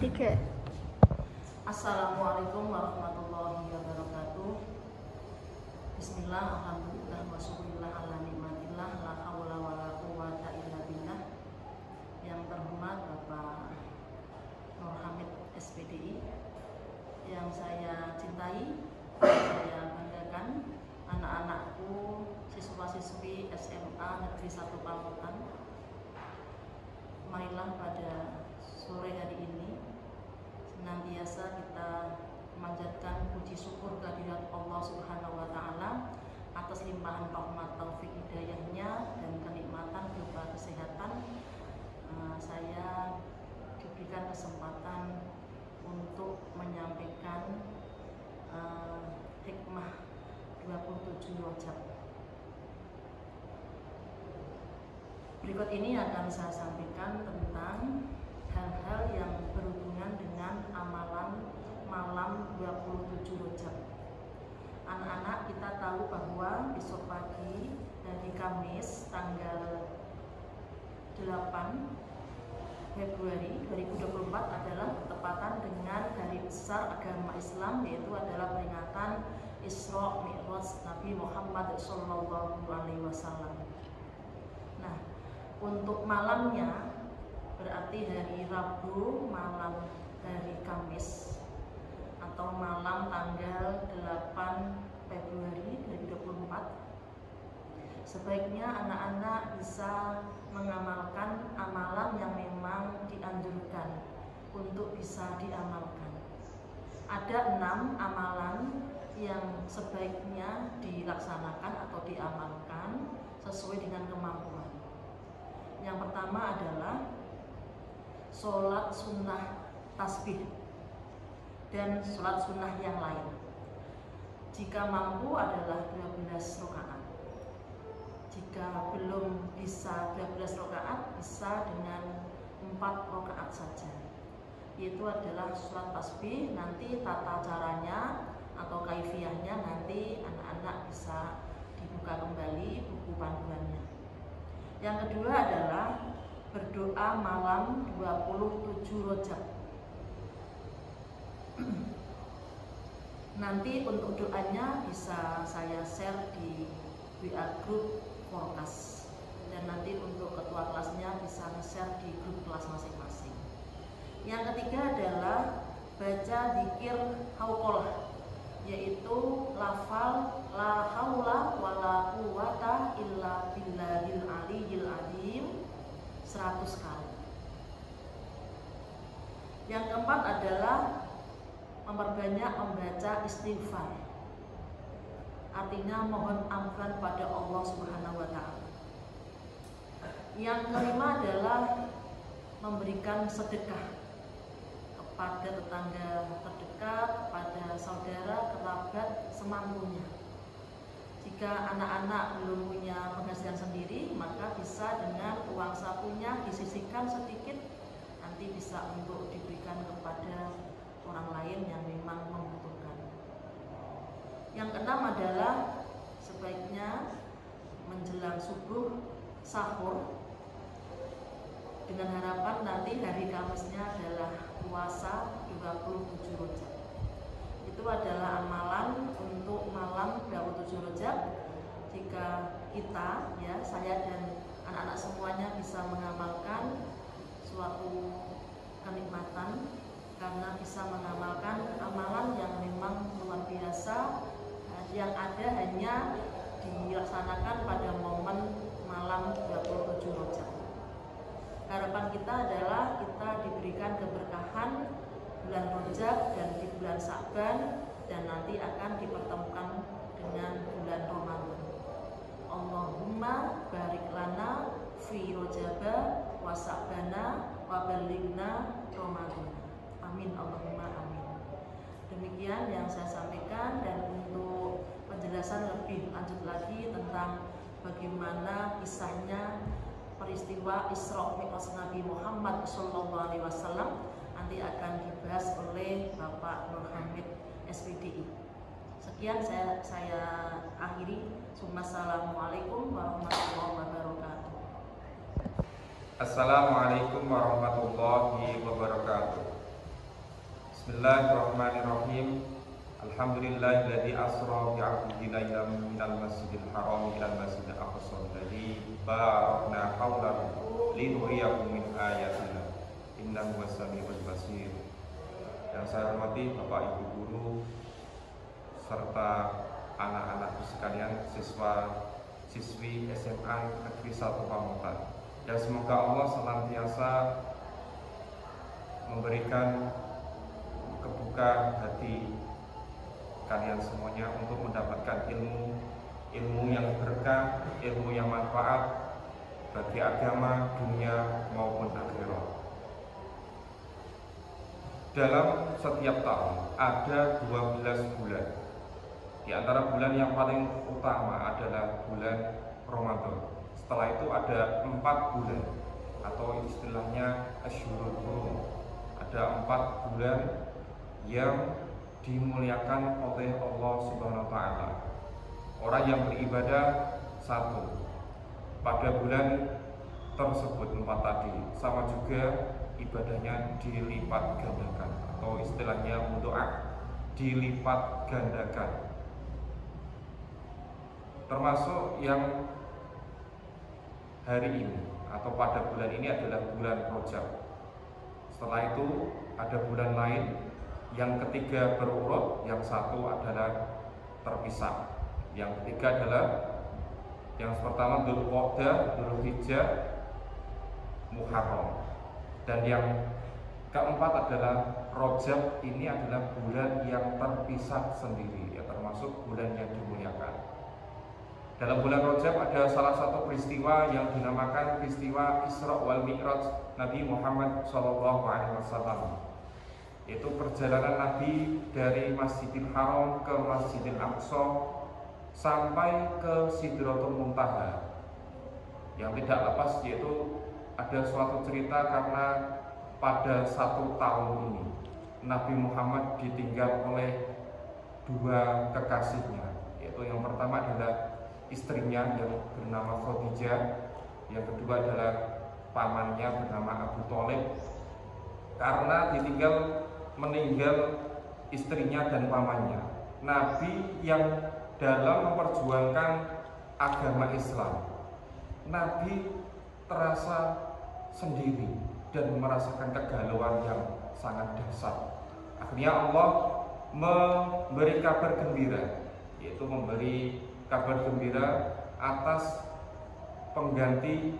Tiga. Assalamualaikum warahmatullahi wabarakatuh. Bismillah, alhamdulillah, wa syukurillah ala nikmatillah, la hawla wa la quwwata illa billah. Yang terhormat Bapak Nur Hamid SPDI, yang saya cintai, saya banggakan, anak-anakku, siswa-siswi SMA Negeri 1 Pamutan. Marilah pada sore hari ini senantiasa kita memanjatkan puji syukur kehadirat Allah Subhanahu wa Ta'ala atas limpahan rahmat taufik hidayahnya dan kenikmatan berupa kesehatan. Saya diberikan kesempatan untuk menyampaikan hikmah 27 Rajab. Berikut ini akan saya sampaikan tentang hal-hal yang berhubungan dengan amalan malam 27 Rajab. Anak-anak, kita tahu bahwa besok pagi hari Kamis tanggal 8 Februari 2024 adalah bertepatan dengan hari besar agama Islam, yaitu adalah peringatan Isra Mi'raj Nabi Muhammad SAW. Nah, untuk malamnya berarti hari Rabu malam hari Kamis atau malam tanggal 8 Februari 2024, sebaiknya anak-anak bisa mengamalkan amalan yang memang dianjurkan untuk bisa diamalkan. Ada 6 amalan yang sebaiknya dilaksanakan atau diamalkan sesuai dengan kemampuan. Yang pertama adalah sholat sunnah tasbih dan sholat sunnah yang lain. Jika mampu adalah 12 rakaat. Jika belum bisa 12 rakaat, bisa dengan 4 rakaat saja. Yaitu adalah sholat tasbih. Nanti tata caranya atau kaifiyahnya nanti anak-anak bisa dibuka kembali buku panduannya. Yang kedua adalah berdoa malam 27 Rajab. Nanti untuk doanya bisa saya share di WA Group Forecast, dan nanti untuk ketua kelasnya bisa nge-share di grup kelas masing-masing. Yang ketiga adalah baca zikir hauqalah, yaitu lafal la haula wala quwata illa billahil aliyyil azim 100 kali. Yang keempat adalah memperbanyak membaca istighfar, artinya mohon ampunan pada Allah Subhanahu wa Ta'ala. Yang kelima adalah memberikan sedekah kepada tetangga terdekat, kepada saudara, kerabat semampunya. Jika anak-anak belum punya penghasilan sendiri, maka bisa dengan uang sakunya disisihkan sedikit, nanti bisa untuk diberikan kepada orang lain yang memang membutuhkan. Yang keenam adalah sebaiknya menjelang subuh sahur, dengan harapan nanti hari Kamisnya adalah puasa 27 Rajab. Itu adalah amalan untuk malam 27 Rajab. Jika kita, ya, saya dan anak-anak semuanya bisa mengamalkan suatu kenikmatan, karena bisa mengamalkan amalan yang memang luar biasa, yang ada hanya dilaksanakan pada momen malam 27 Rajab. Harapan kita adalah kita diberikan keberkahan bulan Rajab dan di bulan Sa'ban, dan nanti akan dipertemukan dengan bulan Ramadan. Allahumma barik lana fi Rajaba wa Sa'bana wa balighna Ramadan. Amin Allahumma amin. Demikian yang saya sampaikan, dan untuk penjelasan lebih lanjut lagi tentang bagaimana kisahnya peristiwa Isra Mi'raj Nabi Muhammad SAW nanti akan dibahas oleh Bapak Nur Hamid SPDI. Sekian saya akhiri. Assalamualaikum warahmatullahi wabarakatuh. Assalamualaikum warahmatullahi wabarakatuh. Bismillahirrahmanirrahim. Alhamdulillahilladzi asra bi 'abdihi lailan minal masjidil haram ilal masjidil aqsa alladzi barakna haulahu linuriyahu min ayatina innahu was-sami'ul basir. Yang saya hormati Bapak Ibu guru serta anak-anakku sekalian, siswa-siswi SMA Negeri 1 Pamutan. Dan semoga Allah senantiasa memberikan kebuka hati kalian semuanya untuk mendapatkan ilmu yang berkah, ilmu yang manfaat bagi agama, dunia maupun akhirat. Dalam setiap tahun ada 12 bulan. Di antara bulan yang paling utama adalah bulan Ramadan. Setelah itu ada 4 bulan atau istilahnya Asyhurul Hurum. Ada 4 bulan yang dimuliakan oleh Allah Subhanahu wa taala. Orang yang beribadah satu pada bulan tersebut 4 tadi, sama juga ibadahnya dilipat gandakan atau istilahnya mudoa, dilipat gandakan. Termasuk yang hari ini atau pada bulan ini adalah bulan Rajab. Setelah itu ada bulan lain. Yang ketiga berurut, yang satu adalah terpisah. Yang ketiga adalah yang pertama Dzulqa'dah, Dzulhijjah, Muharram. Dan yang keempat adalah Rajab. Ini adalah bulan yang terpisah sendiri, ya, termasuk bulan yang dimuliakan. Dalam bulan Rajab ada salah satu peristiwa yang dinamakan peristiwa Isra wal Mi'raj Nabi Muhammad SAW. Itu perjalanan Nabi dari Masjidil Haram ke Masjidil Aqsa sampai ke Sidratul Muntaha. Yang tidak lepas yaitu ada suatu cerita karena pada 1 tahun ini Nabi Muhammad ditinggal oleh 2 kekasihnya. Yaitu yang pertama adalah istrinya yang bernama Khadijah, yang kedua adalah pamannya bernama Abu Thalib. Karena meninggal istrinya dan pamannya, Nabi yang dalam memperjuangkan agama Islam, Nabi terasa sendiri dan merasakan kegalauan yang sangat dahsyat. Akhirnya Allah memberi kabar gembira, yaitu memberi kabar gembira atas pengganti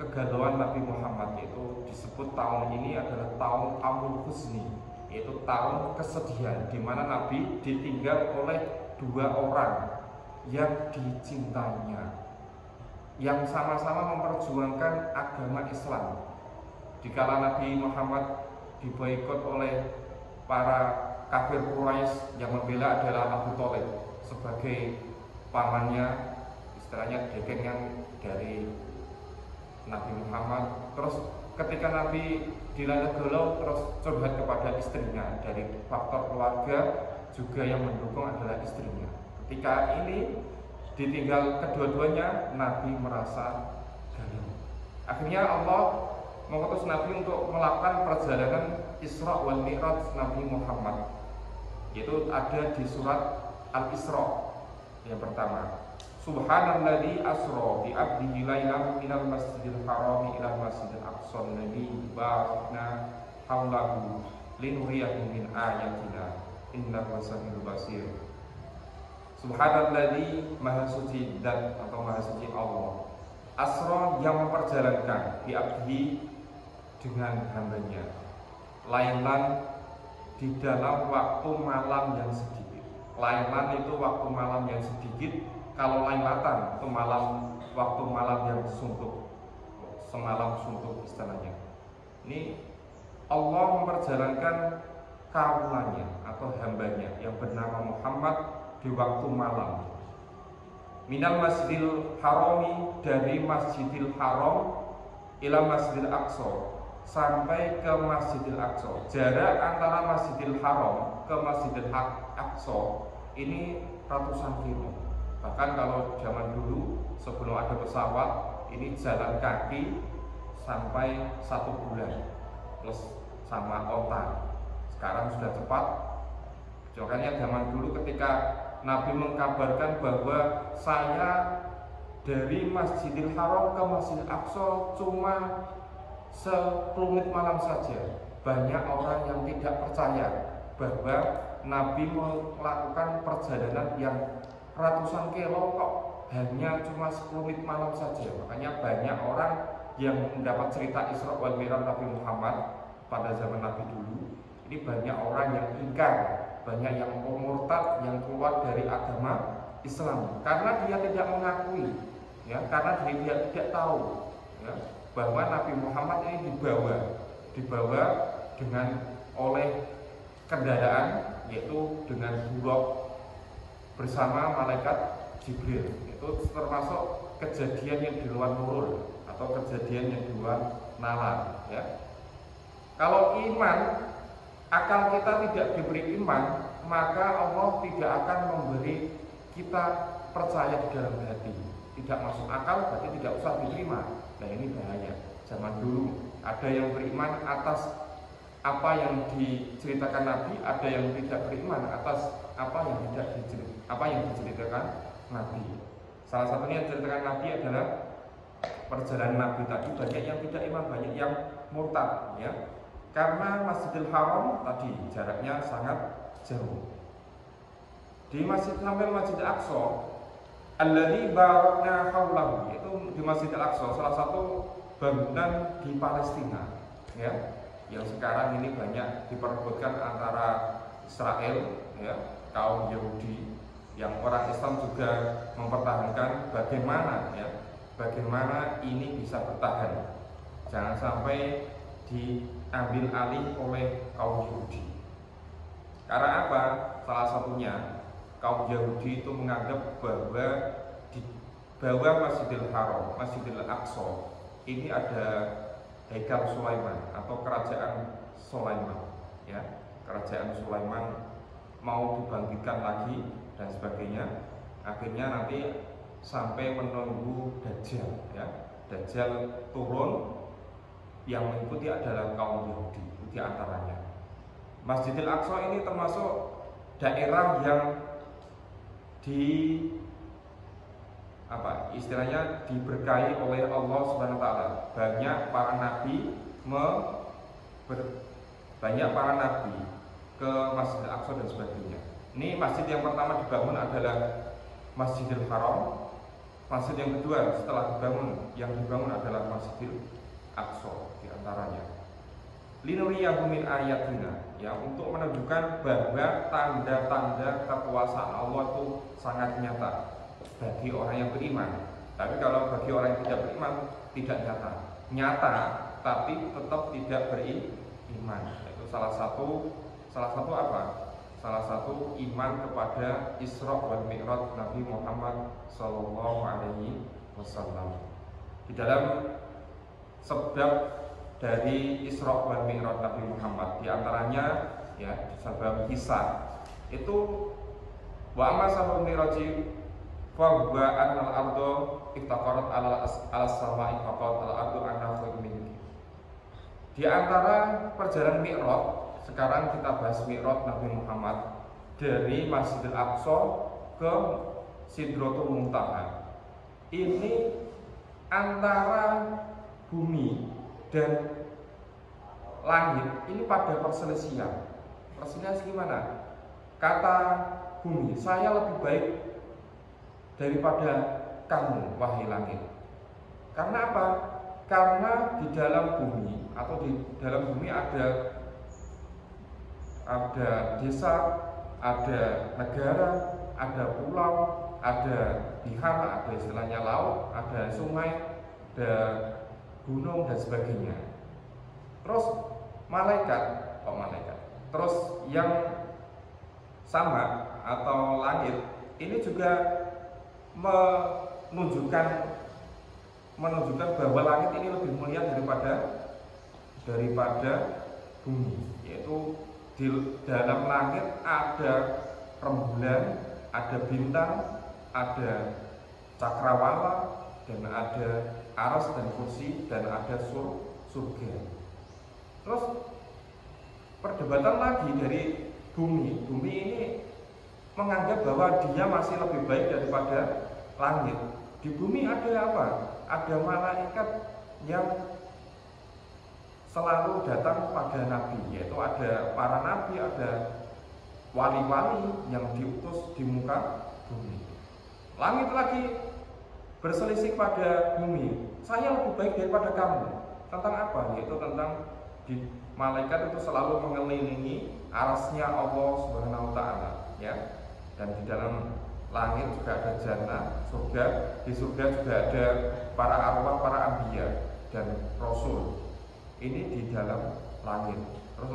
kegalauan Nabi Muhammad, yaitu disebut tahun ini adalah tahun Amul Huzni, yaitu tahun kesedihan, di mana Nabi ditinggal oleh 2 orang yang dicintainya, yang sama-sama memperjuangkan agama Islam. Dikala Nabi Muhammad diboikot oleh para kafir Quraisy, yang membela adalah Abu Thalib sebagai pamannya, istilahnya dekengan dari Nabi Muhammad. Terus ketika Nabi dilanda galau, terus curhat kepada istrinya. Dari faktor keluarga juga yang mendukung adalah istrinya. Ketika ini ditinggal kedua-duanya, Nabi merasa galau. Akhirnya Allah mengutus Nabi untuk melakukan perjalanan Isra wal Mi'raj Nabi Muhammad, yaitu ada di surat Al-Isra yang pertama. Subhanalladzi asra bi 'abdihi lailan minal masjidil haram ilal masjidil aqsa alladzi barakna haulahu linuriyahu min ayatina innahu was-sami'ul basir. Subhanalladzi, maha suci dan atau maha suci Allah, asra yang memperjalankan bi 'abdihi dengan hambanya, lailan di dalam waktu malam yang sedikit. Lailan itu waktu malam yang sedikit. Kalau lailatan itu waktu malam yang suntuk, semalam suntuk istilahnya. Ini Allah memperjalankan kaulanya atau hambanya yang bernama Muhammad di waktu malam. Minal masjidil harami, dari Masjidil Haram ila Masjidil Aqsa, sampai ke Masjidil Aqsa. Jarak antara Masjidil Haram ke Masjidil Aqsa ini ratusan kilo. Bahkan kalau zaman dulu sebelum ada pesawat, ini jalan kaki sampai 1 bulan plus sama onta. Sekarang sudah cepat. Contohnya zaman dulu ketika Nabi mengkabarkan bahwa saya dari Masjidil Haram ke Masjidil Aqsa cuma sekelumit malam saja, banyak orang yang tidak percaya bahwa Nabi melakukan perjalanan yang ratusan kilo kok hanya cuma sekelumit malam saja. Makanya banyak orang yang mendapat cerita Isra wal Mi'raj Nabi Muhammad pada zaman Nabi dulu, ini banyak orang yang ingkar, banyak yang murtad, yang keluar dari agama Islam karena dia tidak mengakui, ya, karena dia tidak tahu, ya, bahwa Nabi Muhammad ini dibawa dengan oleh kendaraan, yaitu dengan buruk bersama malaikat Jibril. Itu termasuk kejadian yang di luar nurul atau kejadian yang di luar nalar, ya. Kalau iman, akal kita tidak diberi iman, maka Allah tidak akan memberi kita percaya di dalam hati. Tidak masuk akal berarti tidak usah diterima. Nah, ini bahaya. Zaman dulu ada yang beriman atas apa yang diceritakan Nabi, ada yang tidak beriman atas apa yang diceritakan Nabi. Salah satunya yang diceritakan Nabi adalah perjalanan Nabi tadi, banyak yang tidak iman, banyak yang murtad, ya. Karena Masjidil Haram tadi jaraknya sangat jauh. Di Masjid Haram, Masjidil Aqsa, alladzi barakna haulahu, yaitu di Masjidil Aqsa salah satu bangunan di Palestina, ya, yang sekarang ini banyak diperebutkan antara Israel, ya, kaum Yahudi, yang orang Islam juga mempertahankan bagaimana ini bisa bertahan, jangan sampai diambil alih oleh kaum Yahudi. Karena apa? Salah satunya kaum Yahudi itu menganggap bahwa di bawah Masjidil Haram, Masjidil Aqsa ini ada Haikal Sulaiman atau kerajaan Sulaiman, ya. Kerajaan Sulaiman mau dibangkitkan lagi dan sebagainya. Akhirnya nanti sampai menunggu Dajjal, ya. Dajjal turun, yang mengikuti adalah kaum Yahudi di antaranya. Masjidil Aqsa ini termasuk daerah yang istilahnya diberkahi oleh Allah Subhanahu wa taala. Banyak para nabi ke Masjidil Aqsa dan sebagainya. Ini masjid yang pertama dibangun adalah Masjidil Haram. Masjid yang kedua setelah yang dibangun adalah Masjidil Aqsa di antaranya. Linuriyahu min ayatina, ya, untuk menunjukkan bahwa tanda-tanda kekuasaan Allah itu sangat nyata bagi orang yang beriman. Tapi kalau bagi orang yang tidak beriman tidak nyata, tapi tetap tidak beriman. Itu salah satu apa? Salah satu iman kepada Isra wal Mi'raj Nabi Muhammad sallallahu alaihi wasallam. Di dalam sebab dari Isra wal Mi'raj Nabi Muhammad, di antaranya, ya, sebab kisah itu wa amma sabab mi'raji fa huwa annal ardu iftaqarat ala samai faqat al ardu anna minni. Di antara perjalanan Mi'raj, sekarang kita bahas Mi'raj Nabi Muhammad dari Masjidil Aqsa ke Sidratul Muntaha. Ini antara bumi dan langit ini pada perselisihan. Perselisihan gimana? Kata bumi, saya lebih baik daripada kamu, wahai langit. Karena apa? Karena di dalam bumi ada desa, ada negara, ada pulau, ada bihara, ada istilahnya laut, ada sungai, ada gunung dan sebagainya. Terus terus yang sama atau langit ini juga menunjukkan bahwa langit ini lebih mulia daripada bumi, yaitu di dalam langit ada rembulan, ada bintang, ada cakrawala, dan ada aras dan kursi, dan ada surga. Terus perdebatan lagi dari bumi. Bumi ini menganggap bahwa dia masih lebih baik daripada langit. Di bumi ada apa? Ada malaikat yang selalu datang pada nabi, yaitu ada para nabi, ada wali-wali yang diutus di muka bumi. Langit lagi berselisih pada bumi. Saya lebih baik daripada kamu. Tentang apa? Yaitu tentang di malaikat itu selalu mengelilingi arasnya Allah Subhanahu wa taala, ya. Dan di dalam langit juga ada jannah, surga. Di surga juga ada para arwah, para anbiya dan rasul. Ini di dalam langit. Terus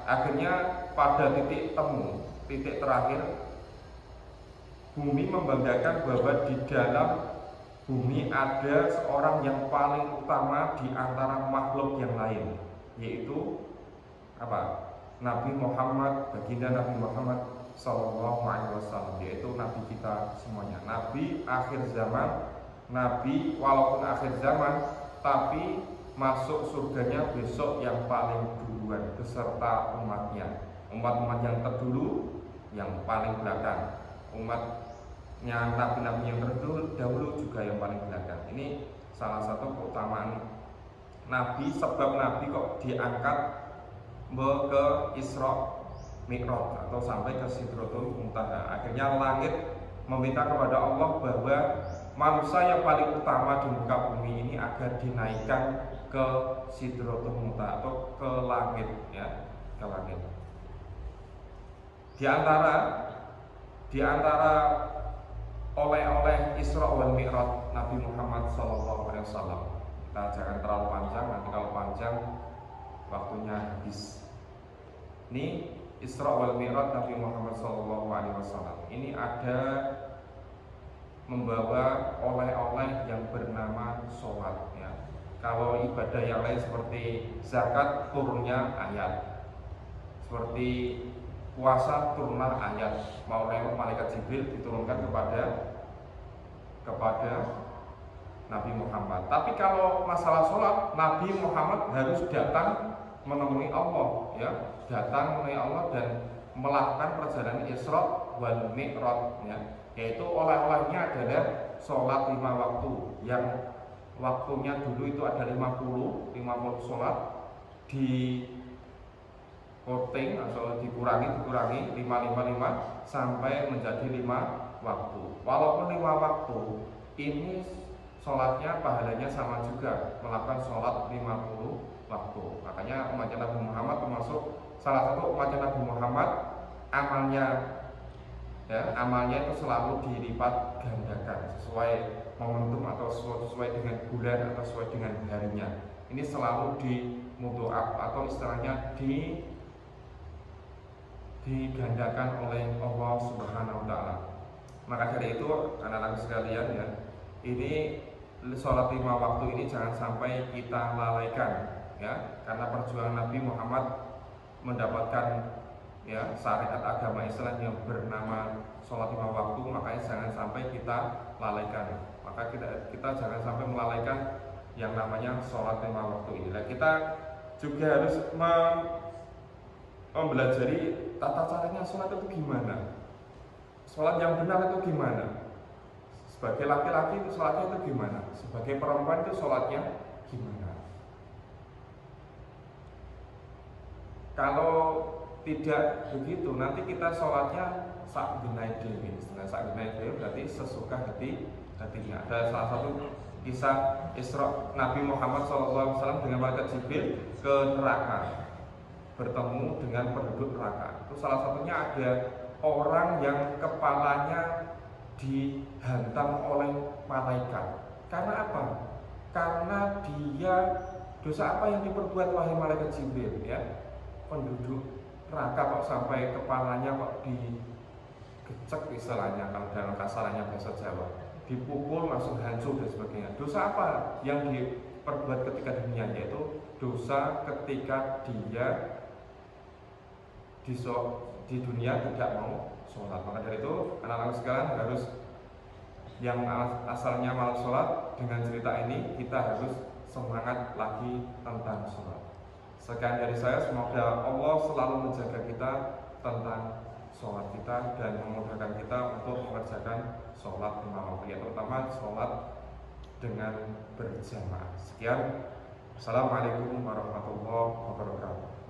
akhirnya pada titik temu, titik terakhir, bumi membanggakan bahwa di dalam bumi ada seorang yang paling utama di antara makhluk yang lain, yaitu apa? Nabi Muhammad, baginda Nabi Muhammad Sallallahu Alaihi Wasallam, yaitu Nabi kita semuanya. Nabi akhir zaman, Nabi walaupun akhir zaman, tapi masuk surganya besok yang paling duluan beserta umatnya. Umat-umat yang terdulu yang paling belakang, umatnya nabi-nabi yang terdahulu juga yang paling belakang. Ini salah satu keutamaan Nabi, sebab Nabi kok diangkat ke Isra Mi'raj atau sampai ke Sidratul Muntaha. Akhirnya langit meminta kepada Allah bahwa manusia yang paling utama di muka bumi ini agar dinaikkan ke Sidratul Muntaha atau ke langit, ya, ke langit. Di antara oleh-oleh Isra wal Mi'raj Nabi Muhammad SAW. Kita jangan terlalu panjang, nanti kalau panjang waktunya habis. Ini Isra wal Mi'raj Nabi Muhammad SAW. Ini ada membawa oleh-oleh yang bernama sholat, ya. Kalau ibadah yang lain seperti zakat turunnya ayat, seperti puasa turunlah ayat, mau lewat malaikat Jibril diturunkan kepada Nabi Muhammad. Tapi kalau masalah sholat, Nabi Muhammad harus datang menemui Allah, ya, datang menemui Allah dan melakukan perjalanan Isra wal Mi'raj, ya. Yaitu oleh-olehnya adalah sholat 5 waktu yang waktunya dulu itu ada 50 sholat, di voting atau dikurangi 5 sampai menjadi 5 waktu. Walaupun 5 waktu ini sholatnya pahalanya sama juga, melakukan sholat 50 waktu. Makanya umatnya Nabi Muhammad termasuk salah satu umatnya Nabi Muhammad, amalnya itu selalu dilipat gandakan sesuai momentum atau sesuai dengan bulan atau sesuai dengan harinya. Ini selalu dimutu'ab atau istilahnya digandakan oleh Allah Subhanahu wa taala. Maka dari itu anak-anak sekalian, ya, ini sholat 5 waktu ini jangan sampai kita lalaikan, ya, karena perjuangan Nabi Muhammad mendapatkan, ya, syariat agama Islam yang bernama sholat 5 waktu, makanya jangan sampai kita lalaikan. Maka kita jangan sampai melalaikan yang namanya sholat 5 waktu ini. Nah, kita juga harus mempelajari tata caranya sholat itu gimana, sholat yang benar itu gimana. Sebagai laki-laki itu sholatnya itu gimana, sebagai perempuan itu sholatnya gimana. Kalau tidak begitu, nanti kita sholatnya sak genai dewi. Setelah sak genai dewi berarti sesuka hatinya. Ada salah satu kisah Isra Nabi Muhammad SAW dengan malaikat Jibril ke neraka, bertemu dengan penduduk neraka. Itu salah satunya ada orang yang kepalanya dihantam oleh malaikat. Karena apa? Karena dia dosa apa yang diperbuat wahai malaikat Jibril, ya? Penduduk neraka kok sampai kepalanya kok digecek, istilahnya kalau dalam kasarannya bahasa Jawa, dipukul langsung hancur dan sebagainya. Dosa apa yang diperbuat ketika dunia? Yaitu dosa ketika dia di dunia tidak mau sholat. Maka dari itu anak-anak sekalian harus, yang asalnya malas sholat, dengan cerita ini kita harus semangat lagi tentang sholat. Sekian dari saya, semoga Allah selalu menjaga kita tentang sholat kita dan memudahkan kita untuk mengerjakan sholat lima waktu, ya, terutama sholat dengan berjamaah. Sekian, Assalamualaikum warahmatullahi wabarakatuh.